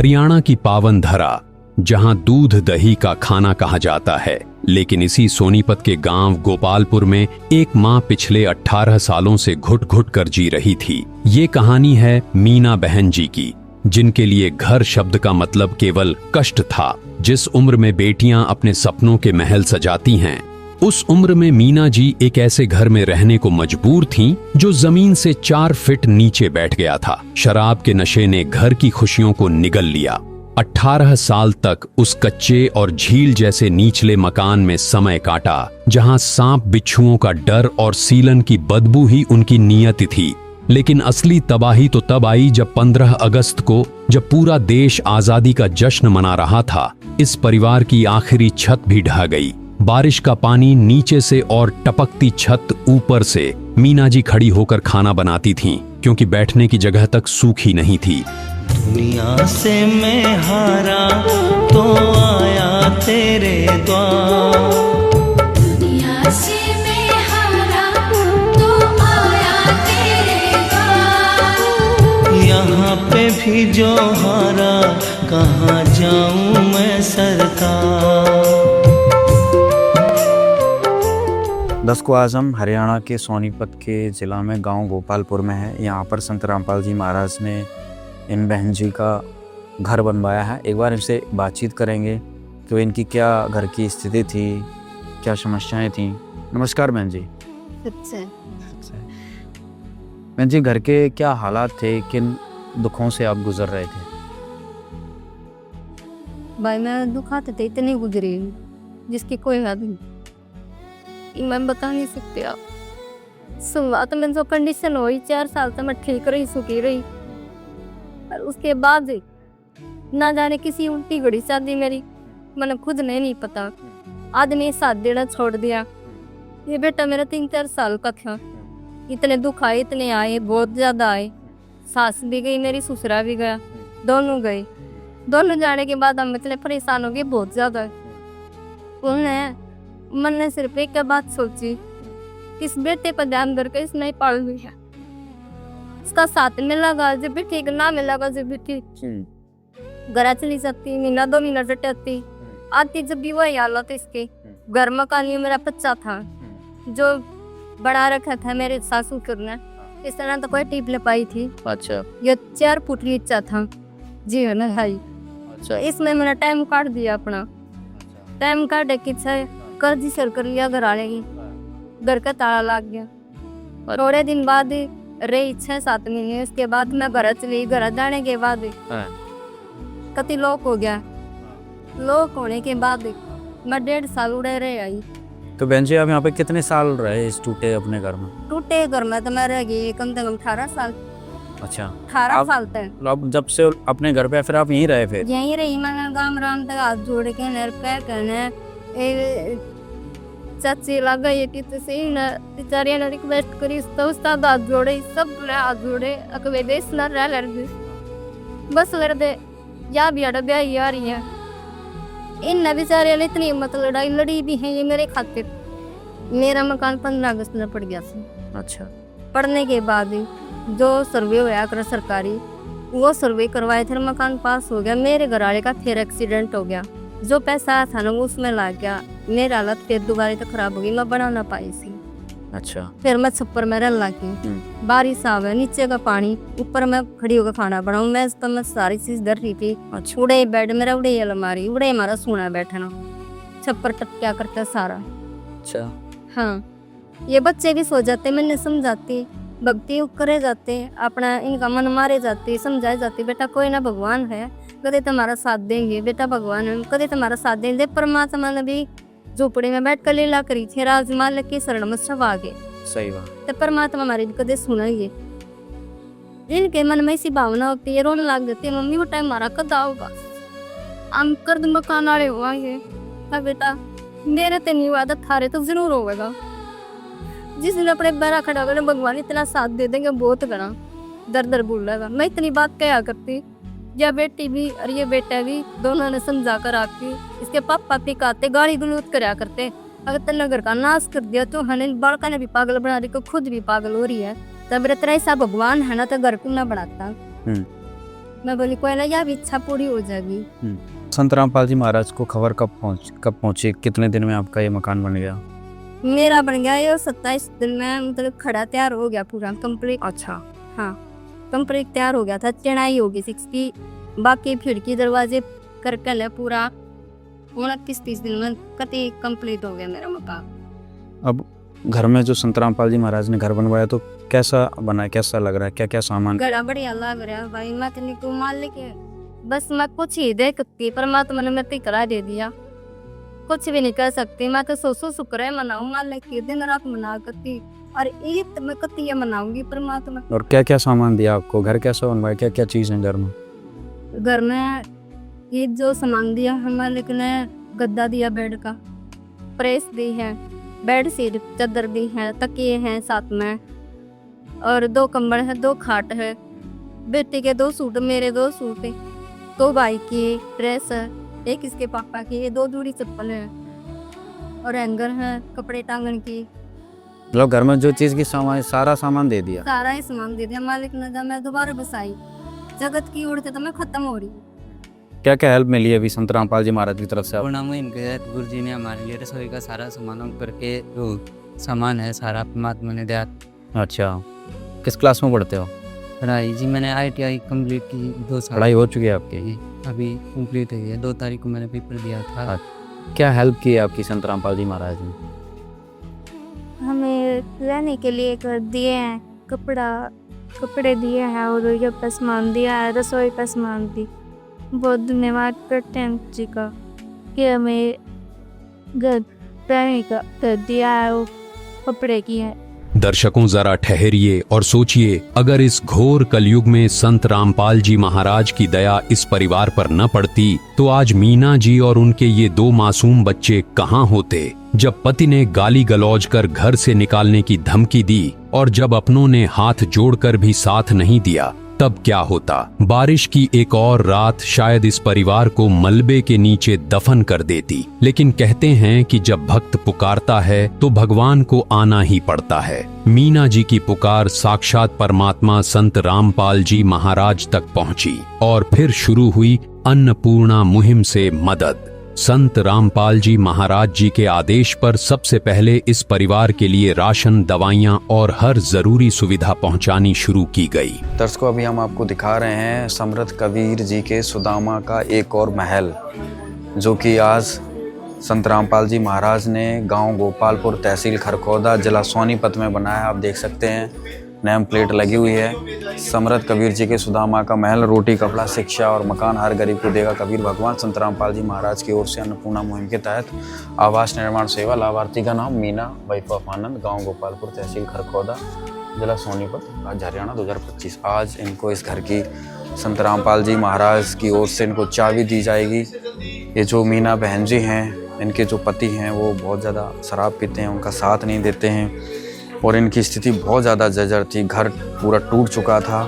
हरियाणा की पावन धरा, जहां दूध दही का खाना कहा जाता है, लेकिन इसी सोनीपत के गांव गोपालपुर में एक मां पिछले 18 सालों से घुट घुट कर जी रही थी। ये कहानी है मीना बहन जी की, जिनके लिए घर शब्द का मतलब केवल कष्ट था। जिस उम्र में बेटियां अपने सपनों के महल सजाती हैं, उस उम्र में मीना जी एक ऐसे घर में रहने को मजबूर थीं जो जमीन से 4 फीट नीचे बैठ गया था। शराब के नशे ने घर की खुशियों को निगल लिया। 18 साल तक उस कच्चे और झील जैसे निचले मकान में समय काटा, जहां सांप बिच्छुओं का डर और सीलन की बदबू ही उनकी नियति थी। लेकिन असली तबाही तो तब आई जब 15 अगस्त को, जब पूरा देश आजादी का जश्न मना रहा था, इस परिवार की आखिरी छत भी ढह गई। बारिश का पानी नीचे से और टपकती छत ऊपर से। मीना जी खड़ी होकर खाना बनाती थीं, क्योंकि बैठने की जगह तक सूखी नहीं थी। दुनिया से मैं हारा तो आया तेरे द्वार, दुनिया से मैं हारा तो आया तेरे द्वार। यहाँ पे भी जो हारा, कहाँ जाऊँ मैं सरकार। दसको आज़म हरियाणा के सोनीपत के ज़िला में गांव गोपालपुर में है। यहाँ पर संत रामपाल जी महाराज ने इन बहन जी का घर बनवाया है। एक बार इनसे बातचीत करेंगे कि इनकी क्या घर की स्थिति थी, क्या समस्याएं थी। नमस्कार बहन जी। बहन जी, घर के क्या हालात थे, किन दुखों से आप गुजर रहे थे? भाई मैं दुखाते थे, इतनी गुजरी जिसकी कोई हद नहीं, मैं बता नहीं सकते आप। शुरुआत में जो कंडीशन हुई, 4 साल तक मैं ठीक रही, सुखी रही, और उसके बाद ना जाने किसी उल्टी घड़ी शादी मेरी, मैंने खुद नहीं पता। आदमी साथ देना छोड़ दिया। ये बेटा मेरा 3-4 साल का था। इतने दुख आए, इतने आए, बहुत ज़्यादा आए। सास भी गई मेरी, ससुरा भी गया, दोनों गए। दोनों जाने के बाद हम इतने परेशान हो गए, बहुत ज़्यादा। मैंने सिर्फ एक बात सोची, किस बेटे पर ध्यान करके इसने पाल लिया। इसका साथ मिलेगा जब भी ठीक, ना मिलेगा जब भी ठीक। घर चली जाती, महीना 2 महीना डटती आती, जब भी वही हालत इसके। घर मकान में मेरा बच्चा था जो बना रखा था मेरे सासू ने, इस तरह तो कोई टीप ले पाई थी। अच्छा। ये 4 फुट नीचा था जी है ना भाई। अच्छा। इसमें मैंने टाइम काट दिया अपना। टाइम काट के कर्ज सर कर लिया घर आने की। घर का ताला लग गया। थोड़े दिन बाद रही 6-7 महीने, उसके बाद मैं घर चली। घर जाने के बाद कति लोक हो गया। लोक होने के बाद मैं 1.5 साल उड़े रह आई। तो बहन जी, आप यहाँ पे कितने साल रहे इस टूटे अपने घर में? टूटे घर में तो मैं रह गई कम से कम 18 साल। अच्छा। 18 साल तक। अब जब से अपने घर पे फिर आप यहीं रहे? फिर यहीं रही मैं। गाँव राम तक हाथ जोड़ के नर पे कहने चाची लगा ये कि बेचारिया ने रिक्वेस्ट करी, तो उस्ताद हाथ जोड़े, सब ने हाथ जोड़े। अकवे देश न रह लड़ बस लड़ दे या भी अड़ ब्याही आ रही है। इन बेचारिया ने इतनी हिम्मत लड़ाई लड़ी भी है ये मेरे खातिर। मेरा मकान 15 अगस्त में पड़ गया था। अच्छा। पढ़ने के बाद जो सर्वे होया कर सरकारी, वो सर्वे करवाए थे, मकान पास हो गया। मेरे घर वाले का फिर एक्सीडेंट हो गया। जो पैसा आया था ना वो उसमें लग गया। मेरी हालत फिर दोबारा तक खराब हो गई, मैं बना ना पाई सी। अच्छा। फिर मैं छप्पर में रह लगी। बारिश आवे, नीचे का पानी, ऊपर मैं खड़ी होकर खाना बनाऊं। मैं सारी चीज धर रही थी। अच्छा। उड़े बेड मेरा, उड़े अलमारी, उड़े हमारा सोना बैठना, छप्पर टपक्या करता सारा। अच्छा। हाँ, ये बच्चे भी सो जाते, मैंने समझाती, भक्ति करे जाते, अपना इनका मन मारे जाते, समझाए जाते, बेटा कोई ना भगवान है, कदे तुम्हारा साथ देंगे। बेटा भगवान है, कदे तुम्हारा साथ देंगे। परमात्मा ने भी झोपड़ी में बैठ कर लीला करी थी, राजमाल के शरण में सब आ गए। सही बात। तो परमात्मा हमारी कदे सुनाइए। इनके मन में ऐसी भावना होती है, रोने लग जाती है, मम्मी वो टाइम हमारा कद आओगा, हम कर्द मकान वाले हुआ ये। बेटा मेरे तो नहीं हुआ, थारे तो जरूर होगा। जिस दिन अपने पैरा खड़ा कर भगवान इतना साथ दे देंगे, बहुत घना दर दर बोलेगा। मैं इतनी बात कहा करती, या बेटी भी और ये बेटा भी, दोनों ने समझा कर आती। इसके पापा भी कहते, गाली गलौज करया करते, अगर तेने घर का नाश कर दिया तो हने बालका ने भी पागल बना रही, को खुद भी पागल हो रही है। तब तेरा ऐसा भगवान है ना, तो घर को ना बढ़ाता। मैं बोली कोई ना, यह भी इच्छा पूरी हो जाएगी। संत रामपाल जी महाराज को खबर कब पहुंची, कितने दिन में आपका ये मकान बन गया? मेरा बन गया ये 27 दिन में, मतलब खड़ा तैयार हो गया पूरा कंप्लीट। अच्छा। हाँ, कंप्लीट तैयार हो गया था, चढ़ाई होगी 60, बाकी खिड़की दरवाजे करकल है पूरा। 29-30 दिन में कति कंप्लीट हो गया मेरा मकान। अब घर में जो संत रामपाल जी महाराज ने घर बनवाया तो कैसा बना है, कैसा लग रहा है, क्या क्या सामान? गड़ा बढ़िया लग रहा है भाई, मैं तो को मान लेके बस मैं कुछ ही देखती, परमात्मा ने मेरे करा दे दिया, कुछ भी नहीं कर सकती। मैं तो सोचो शुक्र है मनाऊं, मान लेके दिन रात मना करती, और ईद मैं कति ये मनाऊंगी परमात्मा। और क्या क्या सामान दिया आपको, घर कैसा बनवाया, क्या क्या चीज़ है घर में? घर में ये जो सामान दिया हमारे ने, गद्दा दिया बेड का, प्रेस दी है, बेड शीट चादर दी है, तकिए हैं साथ में, और 2 कंबल है, 2 खाट है, बेटे के 2 सूट, मेरे 2 सूट है, 2 भाई की ड्रेस है, एक इसके पापा की, 2 जोड़ी चप्पल है, और हैंगर है कपड़े टांगन की। मतलब घर में जो चीज़ की सामान, सारा सामान दे दिया? सारा ही सामान दे दिया मालिक ने। जब मैं दोबारा बसाई जगत की ओर से, तो मैं खत्म हो रही। क्या क्या हेल्प मिली है अभी संत रामपाल जी महाराज की तरफ से? पूर्णिमा इनके गुरु जी ने हमारे लिए रसोई का सारा सामान करके, जो सामान है सारा परमात्मा ने दिया। अच्छा, किस क्लास में पढ़ते हो? पढ़ाई जी मैंने ITI कंप्लीट की, 2 साल पढ़ाई हो चुकी है आपकी? अभी कंप्लीट हुई है, 2 तारीख को मैंने पेपर दिया था। क्या हेल्प की है आपकी संत रामपाल जी महाराज ने? हमें रहने के लिए घर दिए हैं, कपड़े दिए हैं, और ये का सामान दिया है, रसोई का सामान दी। बहुत धन्यवाद करते हैं जी का कि हमें घर रहने का घर दिया है, और कपड़े की है। दर्शकों जरा ठहरिए और सोचिए, अगर इस घोर कलयुग में संत रामपाल जी महाराज की दया इस परिवार पर न पड़ती तो आज मीना जी और उनके ये 2 मासूम बच्चे कहाँ होते। जब पति ने गाली गलौज कर घर से निकालने की धमकी दी और जब अपनों ने हाथ जोड़कर भी साथ नहीं दिया, तब क्या होता। बारिश की एक और रात शायद इस परिवार को मलबे के नीचे दफन कर देती। लेकिन कहते हैं कि जब भक्त पुकारता है तो भगवान को आना ही पड़ता है। मीना जी की पुकार साक्षात परमात्मा संत रामपाल जी महाराज तक पहुंची और फिर शुरू हुई अन्नपूर्णा मुहिम से मदद। संत रामपाल जी महाराज जी के आदेश पर सबसे पहले इस परिवार के लिए राशन, दवाइयां और हर जरूरी सुविधा पहुंचानी शुरू की गई। दर्शकों, अभी हम आपको दिखा रहे हैं समर्थ कबीर जी के सुदामा का एक और महल, जो कि आज संत रामपाल जी महाराज ने गांव गोपालपुर, तहसील खरखौदा, जिला सोनीपत में बनाया। आप देख सकते हैं नेम प्लेट लगी हुई है, समर्थ कबीर जी के सुदामा का महल। रोटी, कपड़ा, शिक्षा और मकान हर गरीब को देगा कबीर भगवान। संत रामपाल जी महाराज की ओर से अन्नपूर्णा मुहिम के तहत आवास निर्माण सेवा। लाभार्थी का नाम मीना वाइफ ऑफ आनंद, गांव गोपालपुर, तहसील खरखौदा, जिला सोनीपत, राज्य हरियाणा, 2025। आज इनको इस घर की संत रामपाल जी महाराज की ओर से इनको चाबी दी जाएगी। ये जो मीना बहन जी हैं, इनके जो पति हैं वो बहुत ज़्यादा शराब पीते हैं, उनका साथ नहीं देते हैं और इनकी स्थिति बहुत ज़्यादा जर्जर थी। घर पूरा टूट चुका था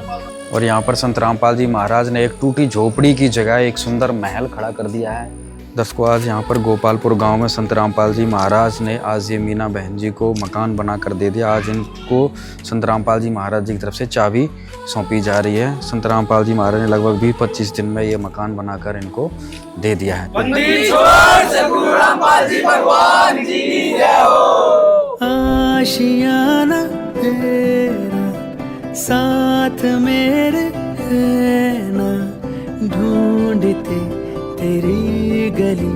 और यहाँ पर संत रामपाल जी महाराज ने एक टूटी झोपड़ी की जगह एक सुंदर महल खड़ा कर दिया है। दर्शकों, आज यहाँ पर गोपालपुर गांव में संत रामपाल जी महाराज ने आज ये मीना बहन जी को मकान बना कर दे दिया। आज इनको संत रामपाल जी महाराज जी की तरफ से चाबी सौंपी जा रही है। संत रामपाल जी महाराज ने लगभग 20-25 दिन में ये मकान बनाकर इनको दे दिया है। आशियाना तेरा साथ मेरे है ना, ढूंढते तेरी गली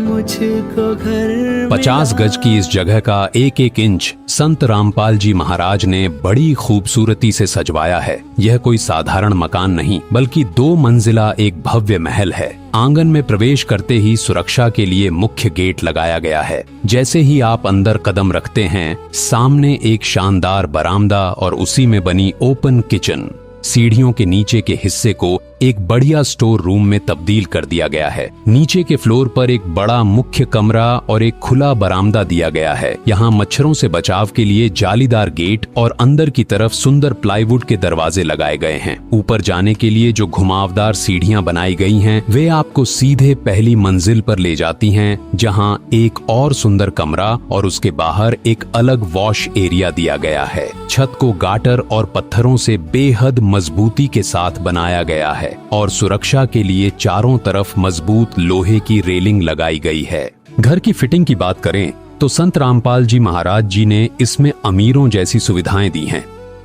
मुझको घर 50 गज की इस जगह का एक एक इंच संत रामपाल जी महाराज ने बड़ी खूबसूरती से सजवाया है। यह कोई साधारण मकान नहीं बल्कि 2 मंजिला एक भव्य महल है। आंगन में प्रवेश करते ही सुरक्षा के लिए मुख्य गेट लगाया गया है। जैसे ही आप अंदर कदम रखते हैं, सामने एक शानदार बरामदा और उसी में बनी ओपन किचन। सीढ़ियों के नीचे के हिस्से को एक बढ़िया स्टोर रूम में तब्दील कर दिया गया है। नीचे के फ्लोर पर एक बड़ा मुख्य कमरा और एक खुला बरामदा दिया गया है। यहाँ मच्छरों से बचाव के लिए जालीदार गेट और अंदर की तरफ सुंदर प्लाईवुड के दरवाजे लगाए गए हैं। ऊपर जाने के लिए जो घुमावदार सीढ़ियां बनाई गई हैं, वे आपको सीधे पहली मंजिल पर ले जाती हैं, जहाँ एक और सुंदर कमरा और उसके बाहर एक अलग वॉश एरिया दिया गया है। छत को गाटर और पत्थरों से बेहद मजबूती के साथ बनाया गया है। है और सुरक्षा के लिए चारों तरफ मजबूत लोहे की रेलिंग लगाई गई है। घर की फिटिंग की बात करें तो संत रामपाल जी महाराज जी ने इसमें अमीरों जैसी सुविधाएं दी हैं।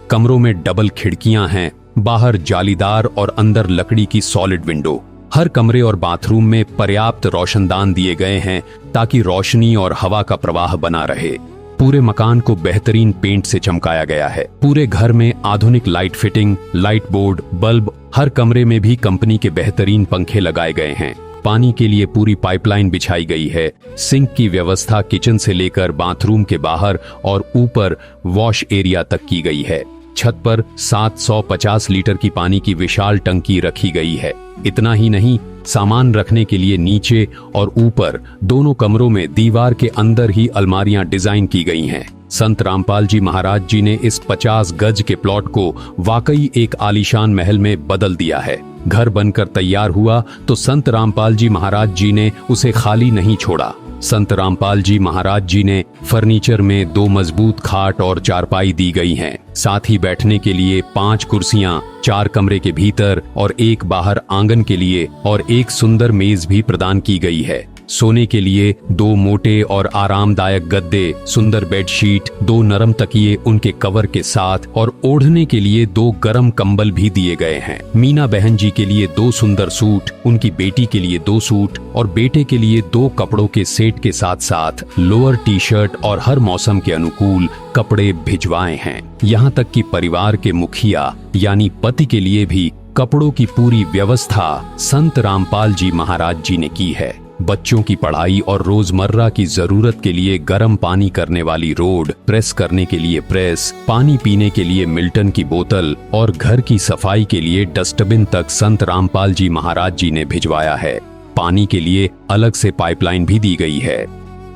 कमरों में डबल खिड़कियां हैं, बाहर जालीदार और अंदर लकड़ी की सॉलिड विंडो। हर कमरे और बाथरूम में पर्याप्त रोशनदान दिए गए हैं ताकि रोशनी और हवा का प्रवाह बना रहे। पूरे मकान को बेहतरीन पेंट से चमकाया गया है। पूरे घर में आधुनिक light fitting, light board, bulb, हर कमरे में भी कंपनी के बेहतरीन पंखे लगाए गए हैं। पानी के लिए पूरी पाइपलाइन बिछाई गई है। सिंक की व्यवस्था किचन से लेकर बाथरूम के बाहर और ऊपर वॉश एरिया तक की गई है। छत पर 750 लीटर की पानी की विशाल टंकी रखी गई है। इतना ही नहीं, सामान रखने के लिए नीचे और ऊपर दोनों कमरों में दीवार के अंदर ही अलमारियां डिजाइन की गई हैं। संत रामपाल जी महाराज जी ने इस 50 गज के प्लॉट को वाकई एक आलीशान महल में बदल दिया है। घर बनकर तैयार हुआ तो संत रामपाल जी महाराज जी ने उसे खाली नहीं छोड़ा। संत रामपाल जी महाराज जी ने फर्नीचर में 2 मजबूत खाट और चारपाई दी गई हैं। साथ ही बैठने के लिए 5 कुर्सियां 4 कमरे के भीतर और 1 बाहर आंगन के लिए और 1 सुंदर मेज भी प्रदान की गई है। सोने के लिए 2 मोटे और आरामदायक गद्दे, सुंदर बेडशीट, 2 नरम तकिए उनके कवर के साथ और ओढ़ने के लिए 2 गरम कंबल भी दिए गए हैं। मीना बहन जी के लिए 2 सुंदर सूट, उनकी बेटी के लिए 2 सूट और बेटे के लिए 2 कपड़ों के सेट के साथ साथ लोअर टी शर्ट और हर मौसम के अनुकूल कपड़े भिजवाए हैं। यहाँ तक कि परिवार के मुखिया यानी पति के लिए भी कपड़ों की पूरी व्यवस्था संत रामपाल जी महाराज जी ने की है। बच्चों की पढ़ाई और रोजमर्रा की जरूरत के लिए गर्म पानी करने वाली रोड, प्रेस करने के लिए प्रेस, पानी पीने के लिए मिल्टन की बोतल और घर की सफाई के लिए डस्टबिन तक संत रामपाल जी महाराज जी ने भिजवाया है। पानी के लिए अलग से पाइपलाइन भी दी गई है।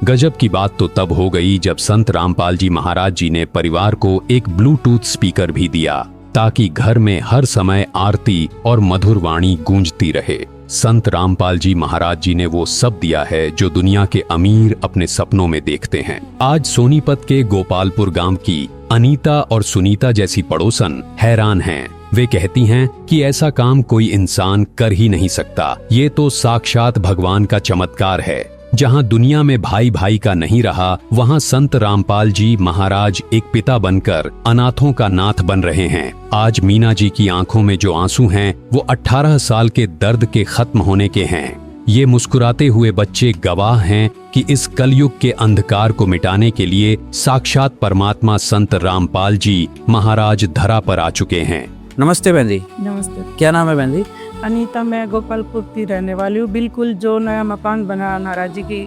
गजब की बात तो तब हो गई जब संत रामपाल जी महाराज जी ने परिवार को एक ब्लूटूथ स्पीकर भी दिया ताकि घर में हर समय आरती और मधुर वाणी गूंजती रहे। संत रामपाल जी महाराज जी ने वो सब दिया है जो दुनिया के अमीर अपने सपनों में देखते हैं। आज सोनीपत के गोपालपुर गांव की अनीता और सुनीता जैसी पड़ोसन हैरान हैं। वे कहती हैं कि ऐसा काम कोई इंसान कर ही नहीं सकता। ये तो साक्षात भगवान का चमत्कार है। जहां दुनिया में भाई भाई का नहीं रहा, वहां संत रामपाल जी महाराज एक पिता बनकर अनाथों का नाथ बन रहे हैं। आज मीना जी की आंखों में जो आंसू हैं, वो 18 साल के दर्द के खत्म होने के हैं। ये मुस्कुराते हुए बच्चे गवाह हैं कि इस कलयुग के अंधकार को मिटाने के लिए साक्षात परमात्मा संत रामपाल जी महाराज धरा पर आ चुके हैं। नमस्ते बहन जी, नमस्ते। क्या नाम है बहन जी? अनीता, मैं गोपालपुर की रहने वाली हूँ। बिल्कुल जो नया मकान बना महाराज जी की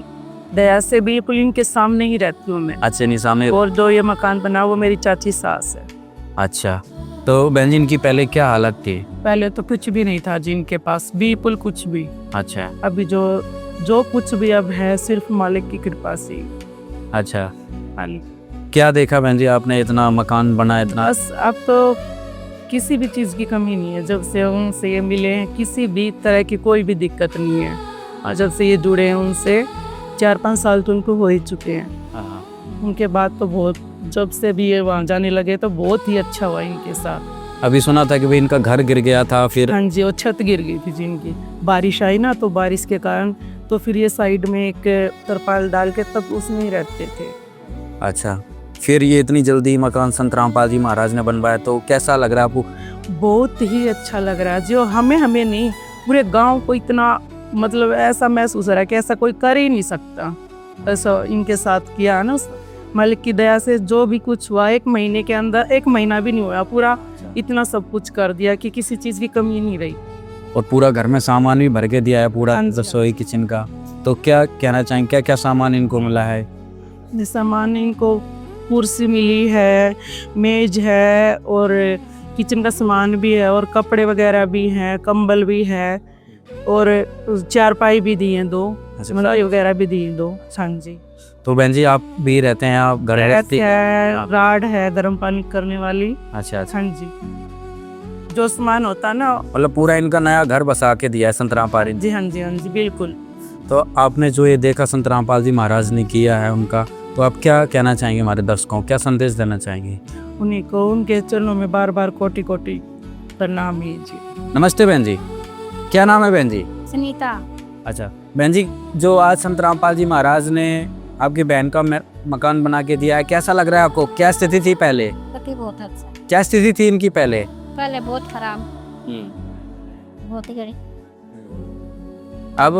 दया से बिल्कुल इनके सामने ही रहती हूँ मैं। अच्छा, नहीं सामने। और जो ये मकान बना वो मेरी चाची सास है। अच्छा, तो बहन जी इनकी पहले क्या हालत थी? पहले तो कुछ भी नहीं था जिनके पास, बिल्कुल कुछ भी। अच्छा अभी जो कुछ भी अब है सिर्फ मालिक की कृपा से। अच्छा, हाँ, क्या देखा बहन जी आपने? इतना मकान बना, इतना बस अब तो किसी भी चीज़ की कमी नहीं है। जब से उनसे ये मिले हैं किसी भी तरह की कोई भी दिक्कत नहीं है। और जब से ये जुड़े हैं उनसे 4-5 साल तो उनको हो ही चुके हैं। उनके बाद तो बहुत, जब से भी ये वहाँ जाने लगे तो बहुत ही अच्छा हुआ इनके साथ। अभी सुना था कि भाई इनका घर गिर गया था, फिर हाँ जी, वो छत गिर गई थी जिनकी। बारिश आई ना, तो बारिश के कारण तो फिर ये साइड में एक तरपाल डाल के तब उसमें ही रहते थे। अच्छा, फिर ये इतनी जल्दी मकान संत रामपाल जी महाराज ने बनवाया, तो कैसा लग रहा है आपको? बहुत ही अच्छा लग रहा है। जो हमें नहीं, पूरे गांव को इतना मतलब ऐसा महसूस हो रहा है कि ऐसा कोई कर ही नहीं सकता। ऐसा इनके साथ किया है ना, मालिक की दया से जो भी कुछ हुआ 1 महीने के अंदर, 1 महीना भी नहीं हुआ, पूरा इतना सब कुछ कर दिया कि किसी चीज़ की कमी नहीं रही। और पूरा घर में सामान भी भर के दिया है, पूरा हाँ जी। रसोई किचन का। तो क्या कहना चाहेंगे, क्या क्या सामान इनको मिला है? सामान इनको कुर्सी मिली है, मेज है और किचन का सामान भी है और कपड़े वगैरह भी हैं, कंबल भी है और चारपाई भी दी हैं 2, मलाई वगैरह भी दी हैं 2। हाँ जी। तो बहन जी आप भी रहते हैं, आप घर रहते है, राड है गर्म पानी करने वाली। अच्छा अच्छा, हाँ जी। जो सामान होता है ना, मतलब पूरा इनका नया घर बसा के दिया है संत रामपाल जी। जी हाँ जी, हाँ जी, बिल्कुल। तो आपने जो ये देखा संत रामपाल जी महाराज ने किया है उनका, तो आप क्या कहना चाहेंगे हमारे दर्शकों, क्या संदेश देना चाहेंगे? उन्हीं को उनके चरणों में बार बार कोटि कोटि प्रणाम। जी नमस्ते बहन जी। क्या नाम है बहन जी? सुनीता। अच्छा बहन जी, जो आज संत रामपाल जी महाराज ने आपकी बहन का मकान बना के दिया है, कैसा लग रहा है आपको? क्या स्थिति थी पहले? पति बहुत अच्छा, क्या स्थिति थी इनकी पहले? पहले बहुत खराब, बहुत ही गरीब, अब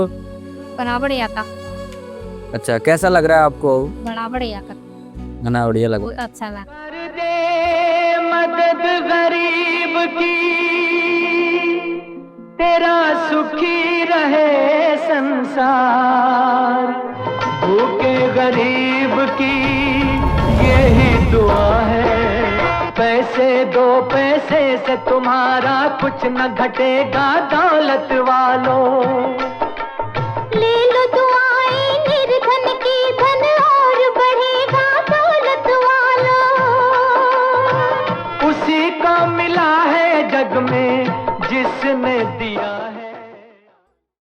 बना बढ़िया था, अच्छा कैसा लग रहा है आपको? बड़ा बढ़िया था, गाना बढ़िया लगा। बहुत अच्छा लगा। कर दे मदद गरीब की, तेरा सुखी रहे संसार। भूखे गरीब की यही दुआ है, पैसे दो पैसे से तुम्हारा कुछ न घटेगा दौलत वालों।